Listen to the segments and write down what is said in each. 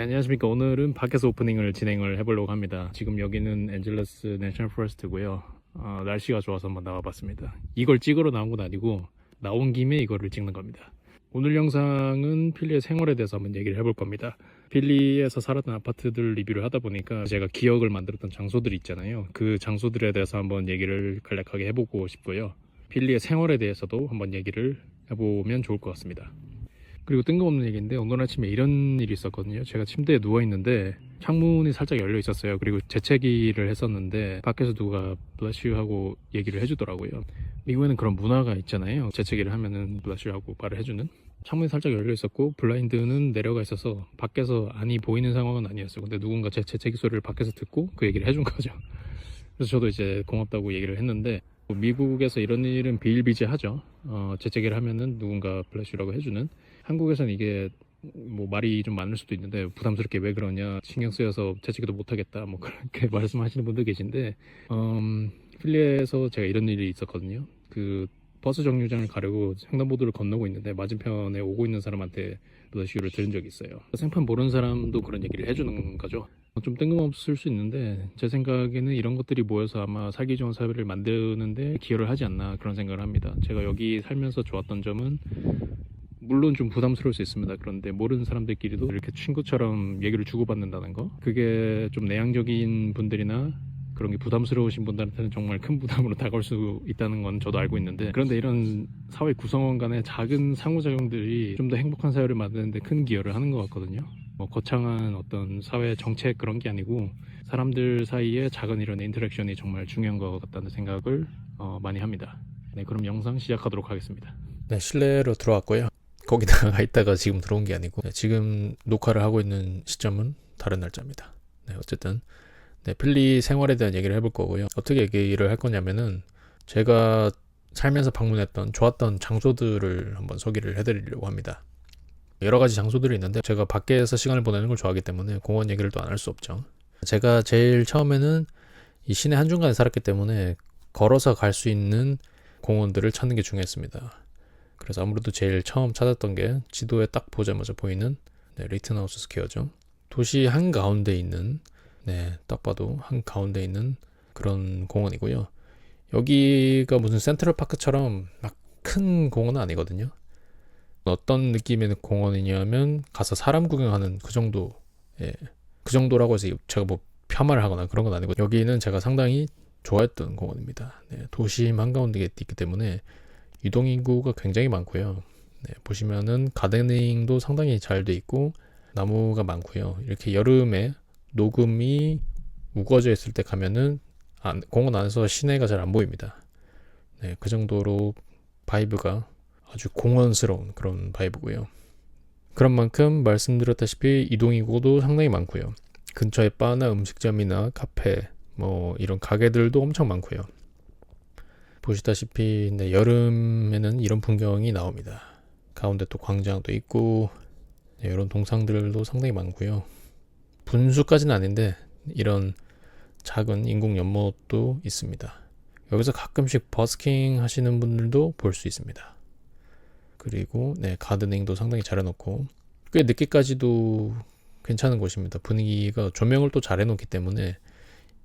안녕하십니까. 오늘은 밖에서 오프닝을 진행을 해보려고 합니다. 지금 여기는 앤젤러스 내셔널 포레스트고요. 날씨가 좋아서 한번 나와봤습니다. 이걸 찍으러 나온 건 아니고 나온 김에 이거를 찍는 겁니다. 오늘 영상은 필리의 생활에 대해서 한번 얘기를 해볼 겁니다. 필리에서 살았던 아파트들 리뷰를 하다 보니까 제가 기억을 만들었던 장소들이 있잖아요. 그 장소들에 대해서 한번 얘기를 간략하게 해보고 싶고요. 필리의 생활에 대해서도 한번 얘기를 해보면 좋을 것 같습니다. 그리고 뜬금없는 얘기인데 오늘 아침에 이런 일이 있었거든요. 제가 침대에 누워있는데 창문이 살짝 열려 있었어요. 그리고 재채기를 했었는데 밖에서 누가 bless you 하고 얘기를 해주더라고요. 미국에는 그런 문화가 있잖아요. 재채기를 하면은 bless you 하고 말을 해주는. 창문이 살짝 열려 있었고 블라인드는 내려가 있어서 밖에서 안이 보이는 상황은 아니었어요. 근데 누군가 제 재채기 소리를 밖에서 듣고 그 얘기를 해준 거죠. 그래서 저도 이제 고맙다고 얘기를 했는데, 미국에서 이런 일은 비일비재하죠. 재채기를 하면은 누군가 bless you라고 해주는. 한국에서는 이게 뭐 말이 좀 많을 수도 있는데 부담스럽게 왜 그러냐, 신경 쓰여서 재채기도 못하겠다, 뭐 그렇게 말씀하시는 분도 계신데, 필리에서 제가 이런 일이 있었거든요. 그 버스 정류장을 가려고 횡단보도를 건너고 있는데 맞은편에 오고 있는 사람한테 블러쉬를 들은 적이 있어요. 생판 모르는 사람도 그런 얘기를 해주는 거죠. 좀 뜬금없을 수 있는데 제 생각에는 이런 것들이 모여서 아마 살기 좋은 사회를 만드는데 기여를 하지 않나, 그런 생각을 합니다. 제가 여기 살면서 좋았던 점은, 물론 좀 부담스러울 수 있습니다. 그런데 모르는 사람들끼리도 이렇게 친구처럼 얘기를 주고받는다는 거, 그게 좀 내향적인 분들이나 그런 게 부담스러우신 분들한테는 정말 큰 부담으로 다가올 수 있다는 건 저도 알고 있는데, 그런데 이런 사회 구성원 간의 작은 상호작용들이 좀 더 행복한 사회를 만드는 데 큰 기여를 하는 것 같거든요. 뭐 거창한 어떤 사회 정책 그런 게 아니고 사람들 사이에 작은 이런 인터랙션이 정말 중요한 것 같다는 생각을 많이 합니다. 네, 그럼 영상 시작하도록 하겠습니다. 네, 실내로 들어왔고요. 거기다가 있다가 지금 들어온 게 아니고, 지금 녹화를 하고 있는 시점은 다른 날짜입니다. 네, 어쨌든 필리 생활에 대한 얘기를 해볼 거고요. 어떻게 얘기를 할 거냐면은, 제가 살면서 방문했던 좋았던 장소들을 한번 소개를 해드리려고 합니다. 여러 가지 장소들이 있는데 제가 밖에서 시간을 보내는 걸 좋아하기 때문에 공원 얘기를 또 안 할 수 없죠. 제가 제일 처음에는 이 시내 한중간에 살았기 때문에 걸어서 갈 수 있는 공원들을 찾는 게 중요했습니다. 그래서 아무래도 제일 처음 찾았던 게 지도에 딱 보자마자 보이는 리튼하우스 스퀘어죠. 도시 한가운데 있는, 딱 봐도 한가운데 있는 그런 공원이고요. 여기가 무슨 센트럴파크처럼 막 큰 공원은 아니거든요. 어떤 느낌의 공원이냐면 가서 사람 구경하는 그 정도, 그 정도라고 해서 제가 뭐 폄하를 하거나 그런 건 아니고, 여기는 제가 상당히 좋아했던 공원입니다. 도심 한가운데 있기 때문에 유동인구가 굉장히 많고요. 보시면은 가드닝도 상당히 잘 돼 있고 나무가 많고요. 이렇게 여름에 녹음이 우거져 있을 때 가면은 공원 안에서 시내가 잘 안 보입니다. 그 정도로 바이브가 아주 공원스러운 그런 바이브고요. 그런 만큼 말씀드렸다시피 이동인구도 상당히 많고요. 근처에 바나 음식점이나 카페, 뭐 이런 가게들도 엄청 많고요. 보시다시피 여름에는 이런 풍경이 나옵니다. 가운데 또 광장도 있고, 이런 동상들도 상당히 많고요. 분수까지는 아닌데 이런 작은 인공 연못도 있습니다. 여기서 가끔씩 버스킹 하시는 분들도 볼 수 있습니다. 그리고 가드닝도 상당히 잘 해놓고 꽤 늦게까지도 괜찮은 곳입니다. 분위기가 조명을 또 잘 해놓기 때문에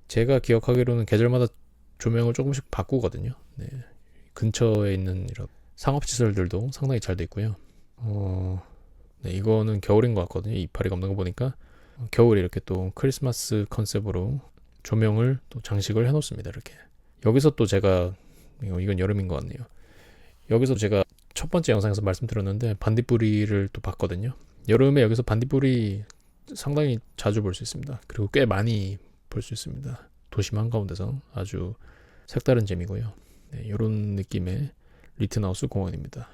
제가 기억하기로는 계절마다 조명을 조금씩 바꾸거든요. 근처에 있는 이런 상업시설들도 상당히 잘 돼 있고요. 이거는 겨울인 것 같거든요. 이파리가 없는 거 보니까 겨울에 이렇게 또 크리스마스 컨셉으로 조명을 또 장식을 해놓습니다. 이렇게. 여기서 또 제가, 이건 여름인 것 같네요. 여기서 제가 첫 번째 영상에서 말씀드렸는데 반딧불이를 또 봤거든요. 여름에 여기서 반딧불이 상당히 자주 볼 수 있습니다. 그리고 꽤 많이 볼 수 있습니다. 도심 한가운데서 아주 색다른 재미고요. 이런 느낌의 리튼하우스 공원입니다.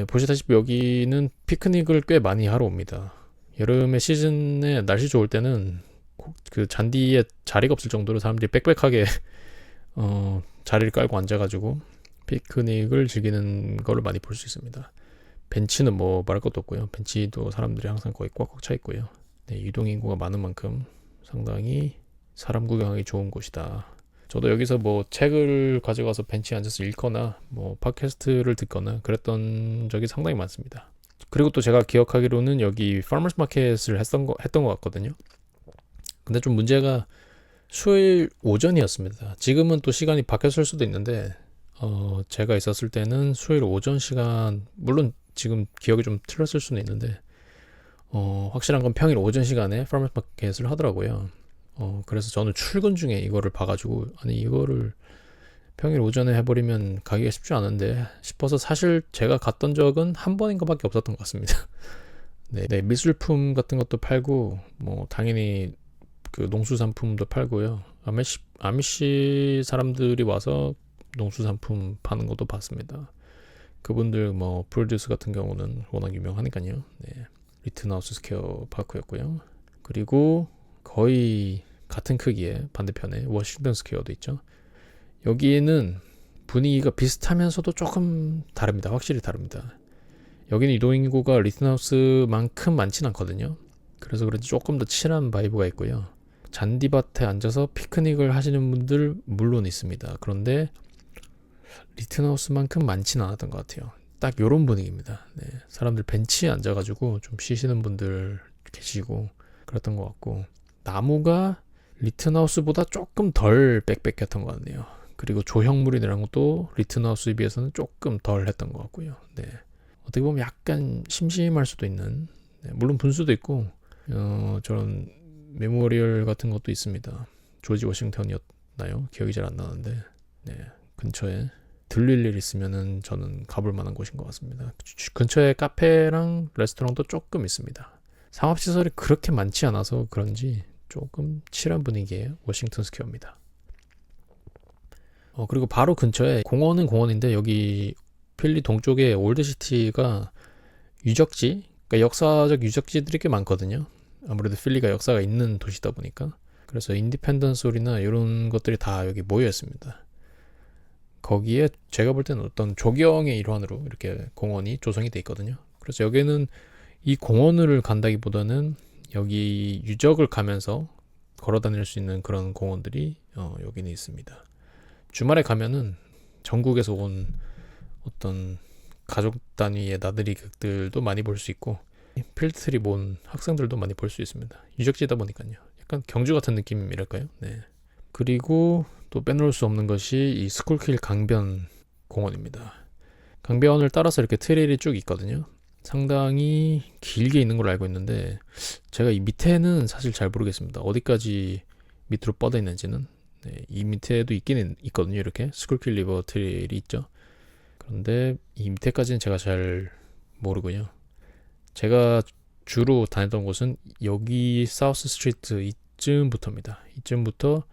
보시다시피 여기는 피크닉을 꽤 많이 하러 옵니다. 여름의 시즌에 날씨 좋을 때는 그 잔디에 자리가 없을 정도로 사람들이 빽빽하게 자리를 깔고 앉아가지고 피크닉을 즐기는 거를 많이 볼 수 있습니다. 벤치는 뭐 말할 것도 없고요. 벤치도 사람들이 항상 거의 꽉꽉 차 있고요. 유동인구가 많은 만큼 상당히 사람 구경하기 좋은 곳이다. 저도 여기서 뭐 책을 가져가서 벤치에 앉아서 읽거나 뭐 팟캐스트를 듣거나 그랬던 적이 상당히 많습니다. 그리고 또 제가 기억하기로는 여기 파머스 마켓을 했던 것 같거든요. 근데 좀 문제가 수요일 오전이었습니다. 지금은 또 시간이 바뀌었을 수도 있는데 제가 있었을 때는 수요일 오전 시간, 물론 지금 기억이 좀 틀렸을 수는 있는데 확실한 건 평일 오전 시간에 파머스 마켓을 하더라고요. 그래서 저는 출근 중에 이거를 봐가지고 아니 이거를 평일 오전에 해버리면 가기가 쉽지 않은데 싶어서 사실 제가 갔던 적은 한 번인가 밖에 없었던 것 같습니다. 네, 미술품 같은 것도 팔고 뭐 당연히 그 농수산품도 팔고요. 아미시 사람들이 와서 농수산품 파는 것도 봤습니다. 그분들 뭐 프로듀스 같은 경우는 워낙 유명하니까요. 네, 리튼하우스 스퀘어 파크였고요. 그리고 거의 같은 크기의 반대편에 워싱턴 스퀘어도 있죠. 여기에는 분위기가 비슷하면서도 조금 다릅니다. 확실히 다릅니다. 여기는 이동인구가 리튼하우스만큼 많진 않거든요. 그래서 그런지 조금 더 칠한 바이브가 있고요. 잔디밭에 앉아서 피크닉을 하시는 분들 물론 있습니다. 그런데 리튼하우스만큼 많지는 않았던 것 같아요. 딱 요런 분위기입니다. 네, 사람들 벤치에 앉아가지고 좀 쉬시는 분들 계시고 그랬던 것 같고, 나무가 리튼하우스보다 조금 덜 빽빽했던 것 같네요. 그리고 조형물이라는 것도 리튼하우스에 비해서는 조금 덜 했던 것 같고요. 네, 어떻게 보면 약간 심심할 수도 있는, 네, 물론 분수도 있고 저런 메모리얼 같은 것도 있습니다. 조지 워싱턴이었나요? 기억이 잘 안 나는데, 네, 근처에 들릴 일 있으면은 저는 가볼 만한 곳인 것 같습니다. 근처에 카페랑 레스토랑도 조금 있습니다. 상업시설이 그렇게 많지 않아서 그런지 조금 칠한 분위기의 워싱턴 스퀘어입니다. 그리고 바로 근처에 공원은 공원인데 여기 필리 동쪽에 올드시티가 유적지, 그러니까 역사적 유적지들이 꽤 많거든요. 아무래도 필리가 역사가 있는 도시다 보니까. 그래서 인디펜던스 홀이나 이런 것들이 다 여기 모여 있습니다. 거기에 제가 볼 때는 어떤 조경의 일환으로 이렇게 공원이 조성이 돼 있거든요. 그래서 여기는 이 공원을 간다기보다는 여기 유적을 가면서 걸어 다닐 수 있는 그런 공원들이 여기는 있습니다. 주말에 가면은 전국에서 온 어떤 가족 단위의 나들이객들도 많이 볼 수 있고 필드트립 온 학생들도 많이 볼 수 있습니다. 유적지다 보니까요. 약간 경주 같은 느낌이랄까요? 네. 그리고 또 빼놓을 수 없는 것이 이 스쿨킬 강변 공원입니다. 강변을 따라서 이렇게 트레일이 쭉 있거든요. 상당히 길게 있는 걸로 알고 있는데 제가 이 밑에는 사실 잘 모르겠습니다. 어디까지 밑으로 뻗어 있는지는. 네, 이 밑에도 있기는 있거든요. 이렇게 스쿨킬 리버 트레일이 있죠. 그런데 이 밑에까지는 제가 잘 모르고요. 제가 주로 다녔던 곳은 여기 사우스 스트리트 이쯤부터입니다. 이쯤부터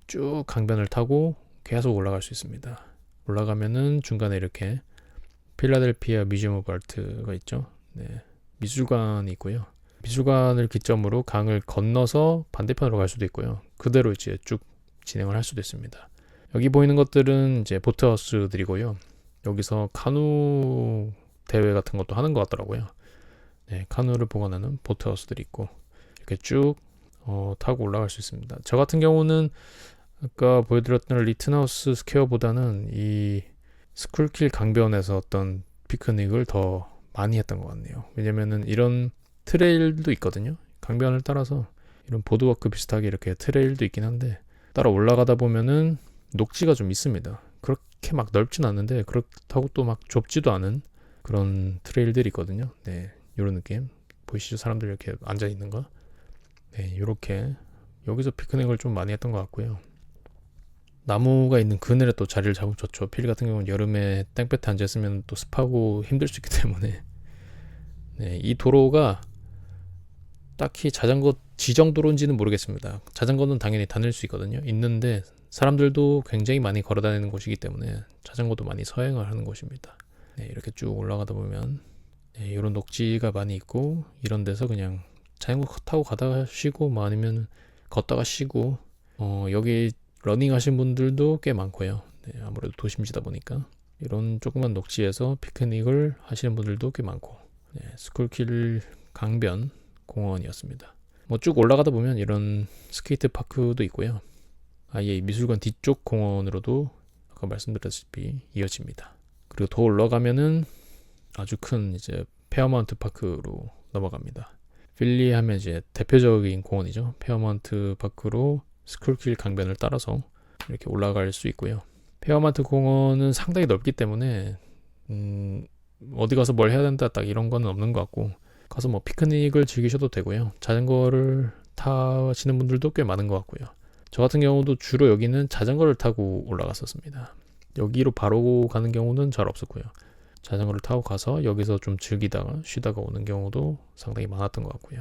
쭉 강변을 타고 계속 올라갈 수 있습니다. 올라가면은 중간에 이렇게 필라델피아 뮤지엄 오브 아트가 있죠. 네, 미술관이 있고요. 미술관을 기점으로 강을 건너서 반대편으로 갈 수도 있고요. 그대로 이제 쭉 진행을 할 수도 있습니다. 여기 보이는 것들은 이제 보트하우스들이고요. 여기서 카누 대회 같은 것도 하는 것 같더라고요. 네, 카누를 보관하는 보트하우스들이 있고 이렇게 쭉 타고 올라갈 수 있습니다. 저 같은 경우는 아까 보여드렸던 리튼하우스 스퀘어보다는 이 스쿨킬 강변에서 어떤 피크닉을 더 많이 했던 것 같네요. 왜냐면은 이런 트레일도 있거든요. 강변을 따라서 이런 보드워크 비슷하게 이렇게 트레일도 있긴 한데 따라 올라가다 보면은 녹지가 좀 있습니다. 그렇게 막 넓진 않은데 그렇다고 또 막 좁지도 않은 그런 트레일들이 있거든요. 네, 이런 느낌 보이시죠? 사람들 이렇게 앉아 있는 거. 네, 이렇게 여기서 피크닉을 좀 많이 했던 것 같고요. 나무가 있는 그늘에 또 자리를 잡으면 좋죠. 필리 같은 경우는 여름에 땡볕에 앉아있으면 또 습하고 힘들 수 있기 때문에. 네, 이 도로가 딱히 자전거 지정도로인지는 모르겠습니다. 자전거는 당연히 다닐 수 있거든요. 있는데 사람들도 굉장히 많이 걸어 다니는 곳이기 때문에 자전거도 많이 서행을 하는 곳입니다. 네, 이렇게 쭉 올라가다 보면 네, 이런 녹지가 많이 있고 이런 데서 그냥 자전거 타고 가다가 쉬고 뭐 아니면 걷다가 쉬고 여기 러닝 하신 분들도 꽤 많고요. 네, 아무래도 도심지다 보니까 이런 조그만 녹지에서 피크닉을 하시는 분들도 꽤 많고 네, 스쿨킬 강변 공원이었습니다. 뭐 쭉 올라가다 보면 이런 스케이트 파크도 있고요. 아예 미술관 뒤쪽 공원으로도 아까 말씀드렸다시피 이어집니다. 그리고 더 올라가면은 아주 큰 이제 페어마운트 파크로 넘어갑니다. 필리 하면 이제 대표적인 공원이죠. 페어마운트 파크로 스쿨길 강변을 따라서 이렇게 올라갈 수 있고요. 페어마운트 공원은 상당히 넓기 때문에 어디 가서 뭘 해야 된다 딱 이런 거는 없는 것 같고, 가서 뭐 피크닉을 즐기셔도 되고요. 자전거를 타시는 분들도 꽤 많은 것 같고요. 저 같은 경우도 주로 여기는 자전거를 타고 올라갔었습니다. 여기로 바로 가는 경우는 잘 없었고요. 자전거를 타고 가서 여기서 좀 즐기다가 쉬다가 오는 경우도 상당히 많았던 것 같고요.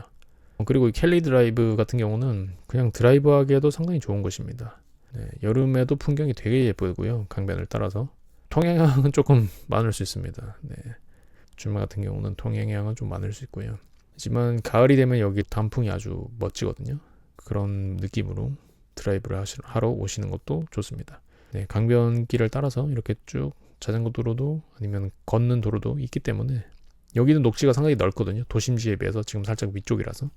그리고 이 켈리 드라이브 같은 경우는 그냥 드라이브 하기에도 상당히 좋은 곳입니다. 네, 여름에도 풍경이 되게 예쁘고요. 강변을 따라서 통행량은 조금 많을 수 있습니다. 네, 주말 같은 경우는 통행량은 좀 많을 수 있고요. 하지만 가을이 되면 여기 단풍이 아주 멋지거든요. 그런 느낌으로 드라이브를 하러 오시는 것도 좋습니다. 네, 강변길을 따라서 이렇게 쭉 자전거 도로도 아니면 걷는 도로도 있기 때문에 여기는 녹지가 상당히 넓거든요. 도심지에 비해서 지금 살짝 위쪽이라서.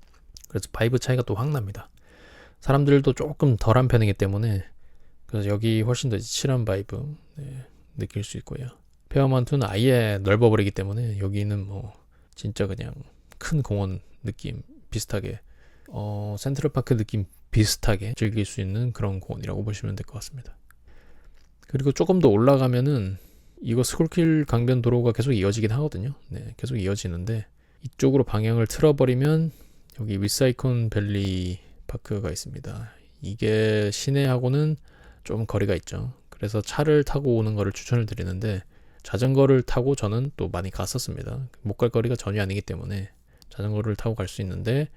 그래서 바이브 차이가 또 확 납니다. 사람들도 조금 덜한 편이기 때문에 그래서 여기 훨씬 더 칠한 바이브 느낄 수 있고요. 페어마운트는 아예 넓어버리기 때문에 여기는 뭐 진짜 그냥 큰 공원 느낌 비슷하게 센트럴파크 느낌 비슷하게 즐길 수 있는 그런 공원이라고 보시면 될 것 같습니다. 그리고 조금 더 올라가면은 이거 스쿨길 강변 도로가 계속 이어지긴 하거든요. 네, 계속 이어지는데 이쪽으로 방향을 틀어버리면 여기 위사이콘 밸리 파크가 있습니다. 이게 시내하고는 좀 거리가 있죠. 그래서 차를 타고 오는 거를 추천을 드리는데 자전거를 타고 저는 또 많이 갔었습니다. 못 갈 거리가 전혀 아니기 때문에 자전거를 타고 갈 수 있는데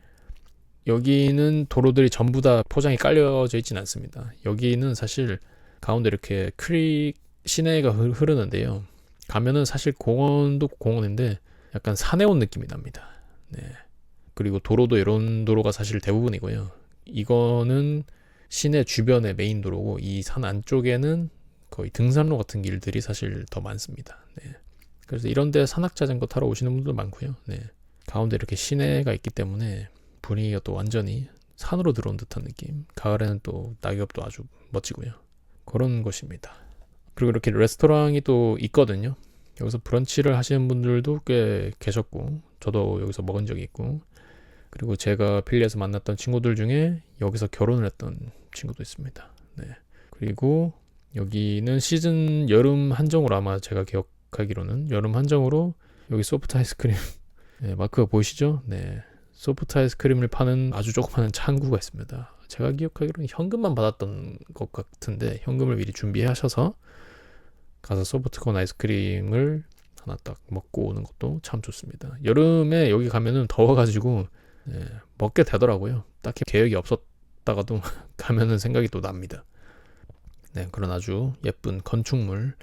여기는 도로들이 전부 다 포장이 깔려져 있진 않습니다. 여기는 사실 가운데 이렇게 크릭 시내가 흐르는데요. 가면은 사실 공원도 공원인데 약간 산에 온 느낌이 납니다. 네. 그리고 도로도 이런 도로가 사실 대부분이고요. 이거는 시내 주변의 메인 도로고 이 산 안쪽에는 거의 등산로 같은 길들이 사실 더 많습니다. 네. 그래서 이런 데 산악자전거 타러 오시는 분들도 많고요. 네. 가운데 이렇게 시내가 있기 때문에 분위기가 또 완전히 산으로 들어온 듯한 느낌. 가을에는 또 낙엽도 아주 멋지고요. 그런 곳입니다. 그리고 이렇게 레스토랑이 또 있거든요. 여기서 브런치를 하시는 분들도 꽤 계셨고 저도 여기서 먹은 적이 있고, 그리고 제가 필리에서 만났던 친구들 중에 여기서 결혼을 했던 친구도 있습니다. 네. 그리고 여기는 시즌 여름 한정으로 아마 제가 기억하기로는 여름 한정으로 여기 소프트 아이스크림 네, 마크가 보이시죠? 네. 소프트 아이스크림을 파는 아주 조그마한 창구가 있습니다. 제가 기억하기로는 현금만 받았던 것 같은데 현금을 미리 준비하셔서 가서 소프트콘 아이스크림을 하나 딱 먹고 오는 것도 참 좋습니다. 여름에 여기 가면은 더워가지고 먹게 되더라고요. 딱히 계획이 없었다가도 가면은 생각이 또 납니다. 네, 그런 아주 예쁜 건축물.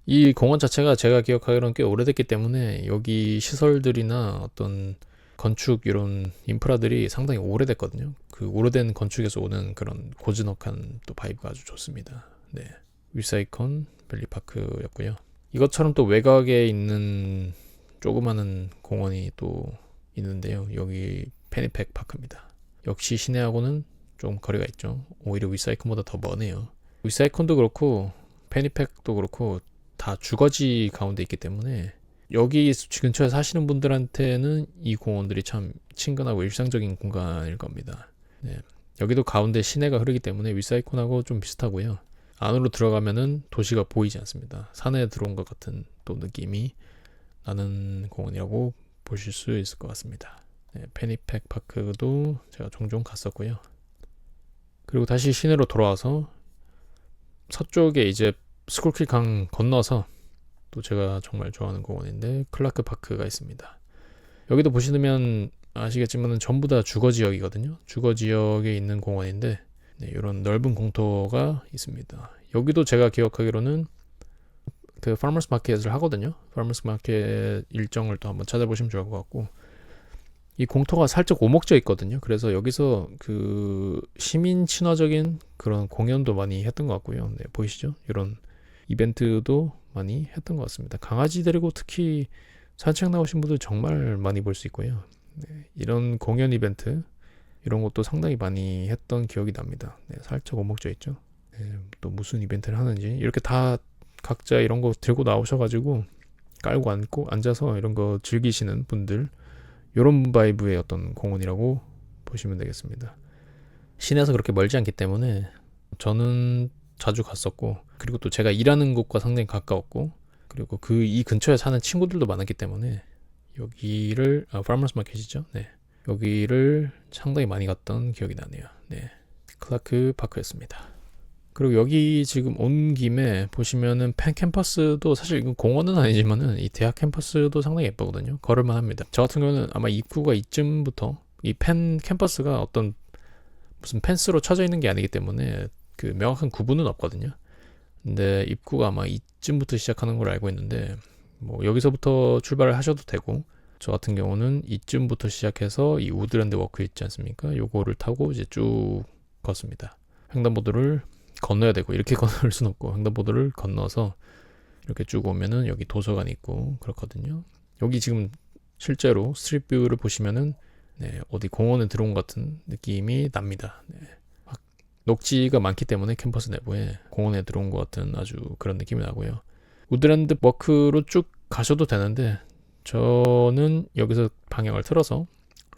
이 공원 자체가 제가 기억하기로는 꽤 오래됐기 때문에 여기 시설들이나 어떤 건축 이런 인프라들이 상당히 오래됐거든요. 그 오래된 건축에서 오는 그런 고즈넉한 또 바이브가 아주 좋습니다. 네, 위사이콘 밸리파크였고요. 이것처럼 또 외곽에 있는 조그마한 공원이 또 있는데요. 여기 페니팩 파크입니다. 역시 시내하고는 좀 거리가 있죠. 오히려 위사이콘보다 더 머네요. 위사이콘도 그렇고 페니팩도 그렇고 다 주거지 가운데 있기 때문에 여기 근처에 사시는 분들한테는 이 공원들이 참 친근하고 일상적인 공간일 겁니다. 네. 여기도 가운데 시내가 흐르기 때문에 위사이콘하고 좀 비슷하고요. 안으로 들어가면은 도시가 보이지 않습니다. 산에 들어온 것 같은 또 느낌이 나는 공원이라고 보실 수 있을 것 같습니다. 네, 페니팩 파크도 제가 종종 갔었고요. 그리고 다시 시내로 돌아와서 서쪽에 이제 스쿨킬 강 건너서 또 제가 정말 좋아하는 공원인데 클라크 파크가 있습니다. 여기도 보시면 아시겠지만 전부 다 주거 지역이거든요. 주거 지역에 있는 공원인데 네, 이런 넓은 공터가 있습니다. 여기도 제가 기억하기로는 그 파머스 마켓을 하거든요. 파머스 마켓 일정을 또 한번 찾아보시면 좋을 것 같고, 이 공터가 살짝 오목져 있거든요. 그래서 여기서 그 시민 친화적인 그런 공연도 많이 했던 것 같고요. 네, 보이시죠? 이런 이벤트도 많이 했던 것 같습니다. 강아지 데리고 특히 산책 나오신 분들 정말 많이 볼 수 있고요. 네, 이런 공연 이벤트 이런 것도 상당히 많이 했던 기억이 납니다. 네, 살짝 오목져 있죠. 네, 또 무슨 이벤트를 하는지 이렇게 다 각자 이런 거 들고 나오셔가지고 깔고 앉고 앉아서 이런 거 즐기시는 분들, 요런 바이브의 어떤 공원이라고 보시면 되겠습니다. 시내에서 그렇게 멀지 않기 때문에 저는 자주 갔었고, 그리고 또 제가 일하는 곳과 상당히 가까웠고, 그리고 이 근처에 사는 친구들도 많았기 때문에 여기를 파머스 마켓이죠. 네. 여기를 상당히 많이 갔던 기억이 나네요. 네. 클라크 파크였습니다. 그리고 여기 지금 온 김에 보시면은 펜 캠퍼스도, 사실 이건 공원은 아니지만은 이 대학 캠퍼스도 상당히 예쁘거든요. 걸을만 합니다. 저 같은 경우는 아마 입구가 이쯤부터, 이 펜 캠퍼스가 어떤 무슨 펜스로 쳐져 있는 게 아니기 때문에 그 명확한 구분은 없거든요. 근데 입구가 아마 이쯤부터 시작하는 걸 알고 있는데, 뭐 여기서부터 출발을 하셔도 되고, 저 같은 경우는 이쯤부터 시작해서 이 우드랜드 워크 있지 않습니까? 요거를 타고 이제 쭉 걷습니다. 횡단보도를 건너야 되고, 이렇게 건널 순 없고 횡단보도를 건너서 이렇게 쭉 오면은 여기 도서관 있고 그렇거든요. 여기 지금 실제로 스트리트뷰를 보시면은 네, 어디 공원에 들어온 것 같은 느낌이 납니다. 네. 녹지가 많기 때문에 캠퍼스 내부에 공원에 들어온 것 같은 아주 그런 느낌이 나고요. 우드랜드 워크로 쭉 가셔도 되는데 저는 여기서 방향을 틀어서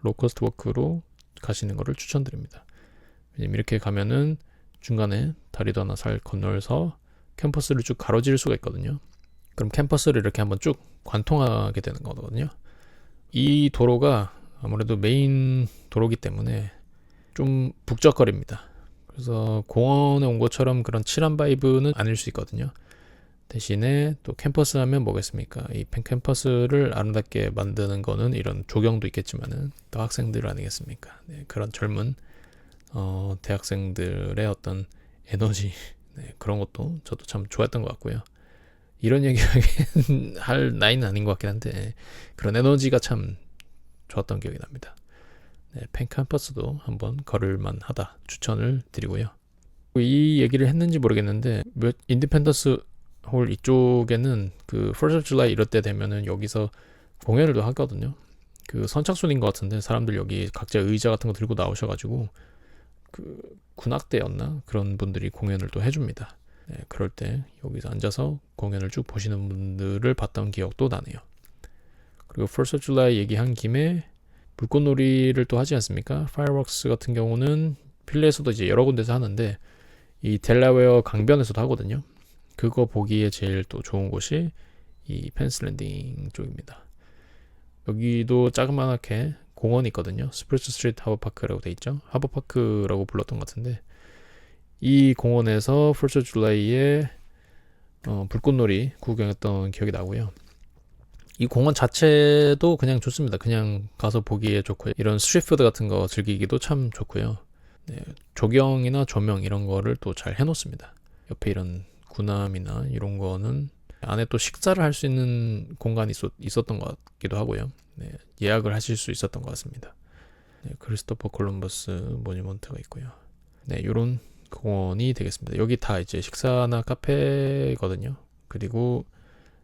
로커스트 워크로 가시는 것을 추천드립니다. 왜냐면 이렇게 가면은 중간에 다리도 하나 살 건너서 캠퍼스를 쭉 가로질 수가 있거든요. 그럼 캠퍼스를 이렇게 한번 쭉 관통하게 되는 거거든요. 이 도로가 아무래도 메인 도로기 때문에 좀 북적거립니다. 그래서 공원에 온 것처럼 그런 칠한 바이브는 아닐 수 있거든요. 대신에 또 캠퍼스 하면 뭐겠습니까? 이 캠퍼스를 아름답게 만드는 거는 이런 조경도 있겠지만은 또 학생들 아니겠습니까? 네, 그런 젊은 대학생들의 어떤 에너지, 네, 그런 것도 저도 참 좋아했던 것 같고요. 이런 얘기 할 나이는 아닌 것 같긴 한데 그런 에너지가 참 좋았던 기억이 납니다. 네, 펜 캠퍼스도 한번 걸을만 하다 추천을 드리고요. 이 얘기를 했는지 모르겠는데 인디펜던스 홀 이쪽에는 그 1st of July 이럴 때 되면은 여기서 공연을 또 하거든요. 그 선착순인 것 같은데 사람들 여기 각자 의자 같은 거 들고 나오셔가지고 그 군악대였나 그런 분들이 공연을 또 해줍니다. 네, 그럴 때 여기서 앉아서 공연을 쭉 보시는 분들을 봤던 기억도 나네요. 그리고 1st of July 얘기한 김에 불꽃놀이를 또 하지 않습니까? 파이어웍스 같은 경우는 필리에서도 이제 여러 군데서 하는데 이 델라웨어 강변에서도 하거든요. 그거 보기에 제일 또 좋은 곳이 이 펜스랜딩 쪽입니다. 여기도 자그마하게 공원이 있거든요. 스프루스 스트리트 하버파크라고 돼 있죠. 하버파크라고 불렀던 것 같은데 이 공원에서 1st of July에 불꽃놀이 구경했던 기억이 나고요. 이 공원 자체도 그냥 좋습니다. 그냥 가서 보기에 좋고요. 이런 스트리트푸드 같은 거 즐기기도 참 좋고요. 네, 조경이나 조명 이런 거를 또 잘 해놓습니다. 옆에 이런 구남이나 이런 거는 안에 또 식사를 할 수 있는 공간이 있었던 것 같기도 하고요. 네, 예약을 하실 수 있었던 것 같습니다. 네, 크리스토퍼 콜럼버스 모니먼트가 있고요. 네, 이런 공원이 되겠습니다. 여기 다 이제 식사나 카페거든요. 그리고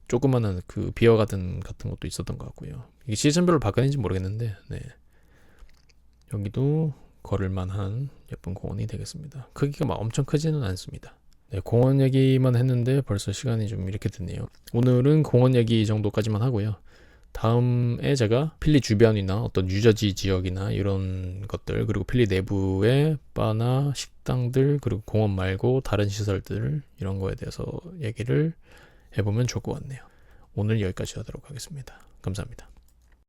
조그마한 그 비어 가든 같은 것도 있었던 것 같고요. 이게 시즌별로 바뀌는지 모르겠는데, 네, 여기도 걸을만한 예쁜 공원이 되겠습니다. 크기가 막 엄청 크지는 않습니다. 네, 공원 얘기만 했는데 벌써 시간이 좀 이렇게 됐네요. 오늘은 공원 얘기 정도까지만 하고요. 다음에 제가 필리 주변이나 어떤 뉴저지 지역이나 이런 것들, 그리고 필리 내부의 바나 식당들, 그리고 공원 말고 다른 시설들, 이런 거에 대해서 얘기를 해보면 좋을 것 같네요. 오늘 여기까지 하도록 하겠습니다. 감사합니다.